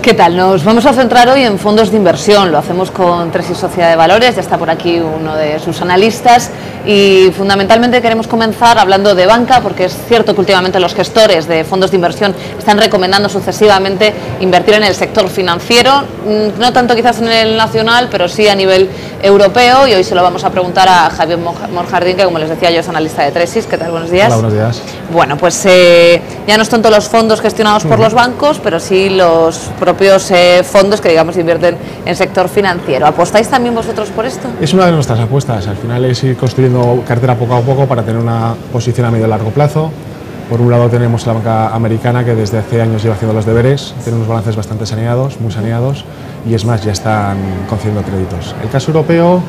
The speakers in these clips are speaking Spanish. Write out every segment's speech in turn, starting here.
¿Qué tal? Nos vamos a centrar hoy en fondos de inversión. Lo hacemos con Tresis Sociedad de Valores, ya está por aquí uno de sus analistas y fundamentalmente queremos comenzar hablando de banca, porque es cierto que últimamente los gestores de fondos de inversión están recomendando sucesivamente invertir en el sector financiero, no tanto quizás en el nacional, pero sí a nivel europeo, y hoy se lo vamos a preguntar a Javier Morjardín, que como les decía yo es analista de Tresis. ¿Qué tal? Buenos días. Hola, buenos días. Bueno, pues ya no son todos los fondos gestionados por los bancos, pero sí los propios fondos que digamos invierten en sector financiero. ¿Apostáis también vosotros por esto? Es una de nuestras apuestas. Al final es ir construyendo cartera poco a poco para tener una posición a medio y largo plazo. Por un lado tenemos la banca americana, que desde hace años lleva haciendo los deberes, tiene unos balances bastante saneados, muy saneados, y es más, ya están concediendo créditos. El caso europeo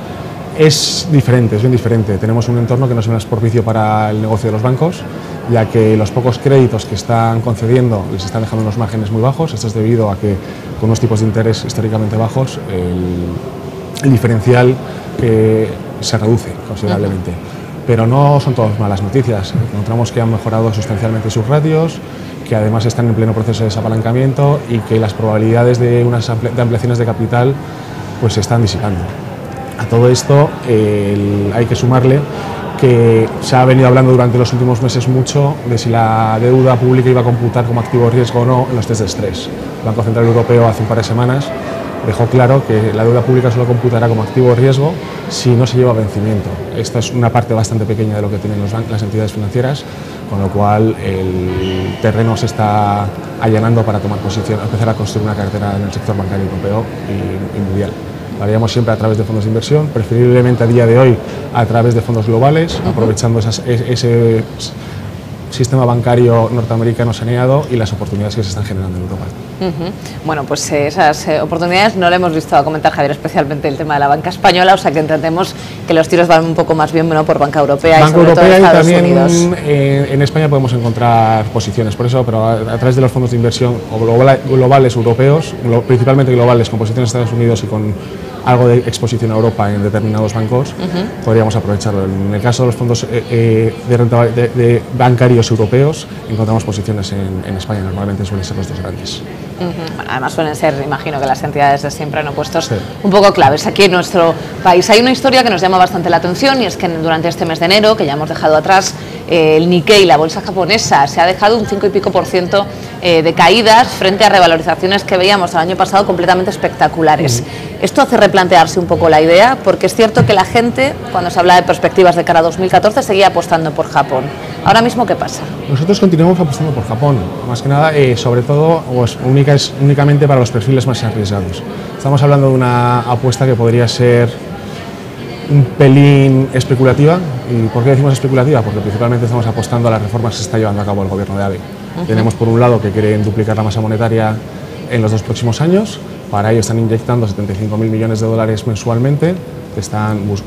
es diferente, es bien diferente. Tenemos un entorno que no es más propicio para el negocio de los bancos, ya que los pocos créditos que están concediendo les están dejando unos márgenes muy bajos. Esto es debido a que con unos tipos de interés históricamente bajos el diferencial se reduce considerablemente. Pero no son todas malas noticias. Encontramos que han mejorado sustancialmente sus ratios, que además están en pleno proceso de desapalancamiento y que las probabilidades de unas ampliaciones de capital pues se están disipando. A todo esto hay que sumarle que se ha venido hablando durante los últimos meses mucho de si la deuda pública iba a computar como activo de riesgo o no en los test de estrés. El Banco Central Europeo hace un par de semanas dejó claro que la deuda pública solo computará como activo de riesgo si no se lleva a vencimiento. Esta es una parte bastante pequeña de lo que tienen las entidades financieras, con lo cual el terreno se está allanando para tomar posición, empezar a construir una cartera en el sector bancario europeo y mundial. Lo haríamos siempre a través de fondos de inversión, preferiblemente a día de hoy a través de fondos globales, aprovechando ese sistema bancario norteamericano saneado y las oportunidades que se están generando en Europa. Bueno, pues esas oportunidades no le hemos visto a comentar, Javier, especialmente el tema de la banca española, o sea que entendemos que los tiros van un poco más bien, ¿no?, por banca europea y sobre todo Estados Unidos. En España podemos encontrar posiciones, por eso, pero a través de los fondos de inversión globales europeos, principalmente globales, con posiciones en Estados Unidos y con algo de exposición a Europa en determinados bancos, podríamos aprovecharlo. En el caso de los fondos de bancarios europeos, encontramos posiciones en España, normalmente suelen ser los dos grandes. Bueno, además suelen ser, imagino que las entidades de siempre han puestos un poco claves. Aquí en nuestro país hay una historia que nos llama bastante la atención, y es que durante este mes de enero, que ya hemos dejado atrás, el Nikkei, la bolsa japonesa, se ha dejado un 5 y pico % de caídas frente a revalorizaciones que veíamos el año pasado completamente espectaculares. Esto hace replantearse un poco la idea, porque es cierto que la gente, cuando se habla de perspectivas de cara a 2014, seguía apostando por Japón. Ahora mismo, ¿qué pasa? Nosotros continuamos apostando por Japón, más que nada, sobre todo, únicamente para los perfiles más arriesgados. Estamos hablando de una apuesta que podría ser un pelín especulativa. ¿Y por qué decimos especulativa? Porque principalmente estamos apostando a las reformas que se está llevando a cabo el gobierno de Abe. Tenemos por un lado que quieren duplicar la masa monetaria en los 2 próximos años. Para ello están inyectando 75.000 millones de dólares mensualmente,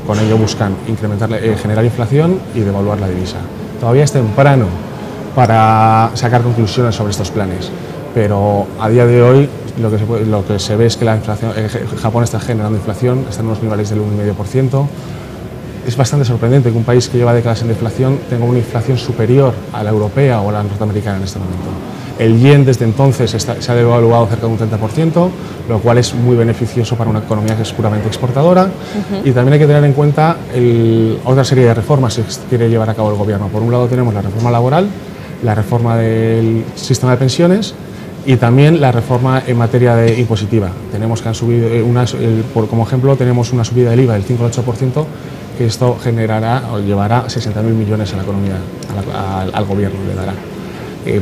con ello buscan generar inflación y devaluar la divisa. Todavía es temprano para sacar conclusiones sobre estos planes, pero a día de hoy lo que se ve es que la inflación, Japón está generando inflación, está en unos niveles del 1,5%. Es bastante sorprendente que un país que lleva décadas en deflación tenga una inflación superior a la europea o a la norteamericana en este momento. El yen desde entonces se ha devaluado cerca de un 30%, lo cual es muy beneficioso para una economía que es puramente exportadora. Y también hay que tener en cuenta otra serie de reformas que quiere llevar a cabo el gobierno. Por un lado tenemos la reforma laboral, la reforma del sistema de pensiones y también la reforma en materia de impositiva. Tenemos que han subido, como ejemplo, tenemos una subida del IVA del 5 al 8%, que esto generará o llevará 60.000 millones a la economía, al gobierno le dará.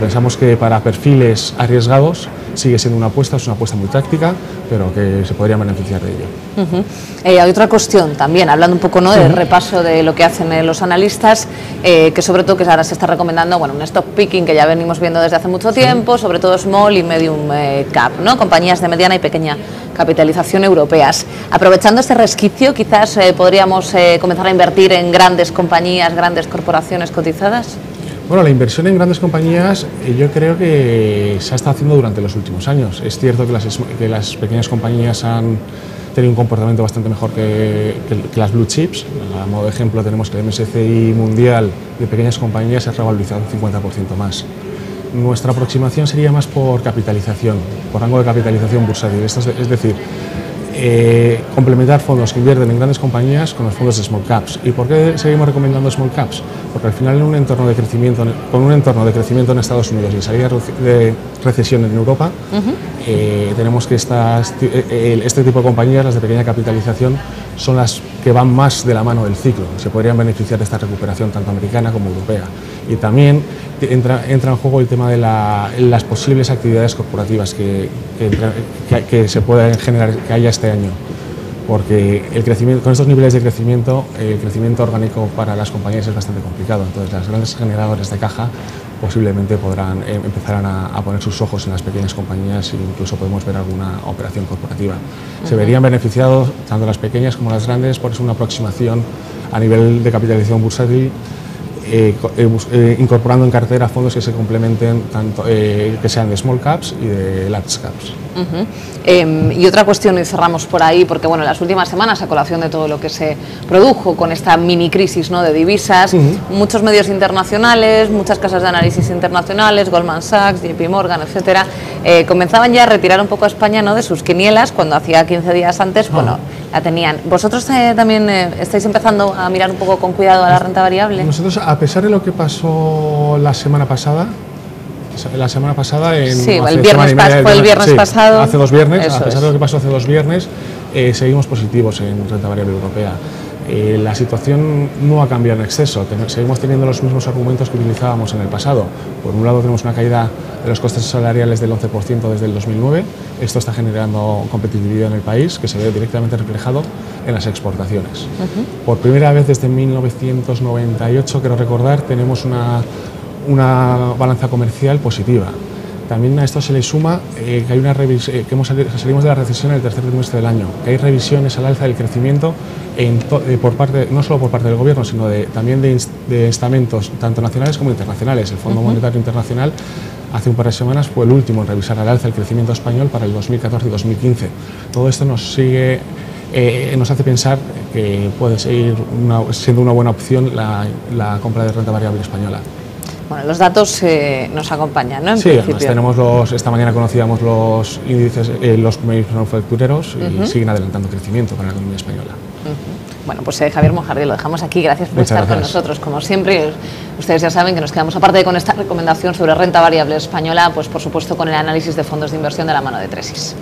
Pensamos que para perfiles arriesgados sigue siendo una apuesta, es una apuesta muy táctica, pero que se podría beneficiar de ello. Hay otra cuestión también, hablando un poco, ¿no?, del repaso de lo que hacen los analistas, que sobre todo que ahora se está recomendando, bueno, un stock picking que ya venimos viendo desde hace mucho tiempo, sobre todo small y medium cap, ¿no?, compañías de mediana y pequeña capitalización europeas. Aprovechando este resquicio, quizás podríamos comenzar a invertir en grandes compañías, grandes corporaciones cotizadas. Bueno, la inversión en grandes compañías yo creo que se ha estado haciendo durante los últimos años. Es cierto que las pequeñas compañías han tenido un comportamiento bastante mejor que las blue chips. A modo de ejemplo tenemos que el MSCI mundial de pequeñas compañías se ha revalorizado un 50% más. nuestra aproximación sería más por capitalización, por rango de capitalización bursátil, es decir, complementar fondos que invierten en grandes compañías con los fondos de small caps. ¿Y por qué seguimos recomendando small caps? Porque al final, en un entorno de crecimiento, con un entorno de crecimiento en Estados Unidos y salida de recesión en Europa, tenemos que este tipo de compañías, las de pequeña capitalización, son las que van más de la mano del ciclo, se podrían beneficiar de esta recuperación tanto americana como europea. Y también entra en juego el tema de las posibles actividades corporativas que se pueden generar, que haya este año, porque el crecimiento, con estos niveles de crecimiento, el crecimiento orgánico para las compañías es bastante complicado. Entonces, las grandes generadores de caja posiblemente empezarán a poner sus ojos en las pequeñas compañías e incluso podemos ver alguna operación corporativa. Se verían beneficiados tanto las pequeñas como las grandes por una aproximación a nivel de capitalización bursátil, incorporando en cartera fondos que se complementen, tanto que sean de small caps y de large caps. Y otra cuestión, y cerramos por ahí, porque bueno, las últimas semanas, a colación de todo lo que se produjo con esta mini crisis, ¿no?, de divisas, muchos medios internacionales, muchas casas de análisis internacionales, Goldman Sachs, JP Morgan, etcétera, comenzaban ya a retirar un poco a España, ¿no?, de sus quinielas, cuando hacía 15 días antes, bueno, la tenían. ¿Vosotros también estáis empezando a mirar un poco con cuidado a la renta variable? Nosotros, a pesar de lo que pasó la semana pasada, sí, el viernes pasado. Hace 2 viernes, a pesar de lo que pasó hace 2 viernes, seguimos positivos en renta variable europea. La situación no ha cambiado en exceso, seguimos teniendo los mismos argumentos que utilizábamos en el pasado. Por un lado, tenemos una caída de los costes salariales del 11% desde el 2009. Esto está generando competitividad en el país, que se ve directamente reflejado en las exportaciones. Por primera vez desde 1998, quiero recordar, tenemos una balanza comercial positiva. También a esto se le suma que hay salimos de la recesión en el tercer trimestre del año, que hay revisiones al alza del crecimiento no solo por parte del gobierno, sino también de estamentos tanto nacionales como internacionales. El Fondo Monetario Internacional hace un par de semanas fue el último en revisar al alza el crecimiento español para el 2014 y 2015. Todo esto nos hace pensar que puede seguir siendo una buena opción la compra de renta variable española. Bueno, los datos nos acompañan, ¿no? En sí, principio. Esta mañana conocíamos los índices, los manufactureros y siguen adelantando crecimiento para la economía española. Bueno, pues Javier Monjardí, lo dejamos aquí. Gracias por estar con nosotros, como siempre. Ustedes ya saben que nos quedamos, aparte con esta recomendación sobre renta variable española, pues por supuesto con el análisis de fondos de inversión de la mano de Tresis.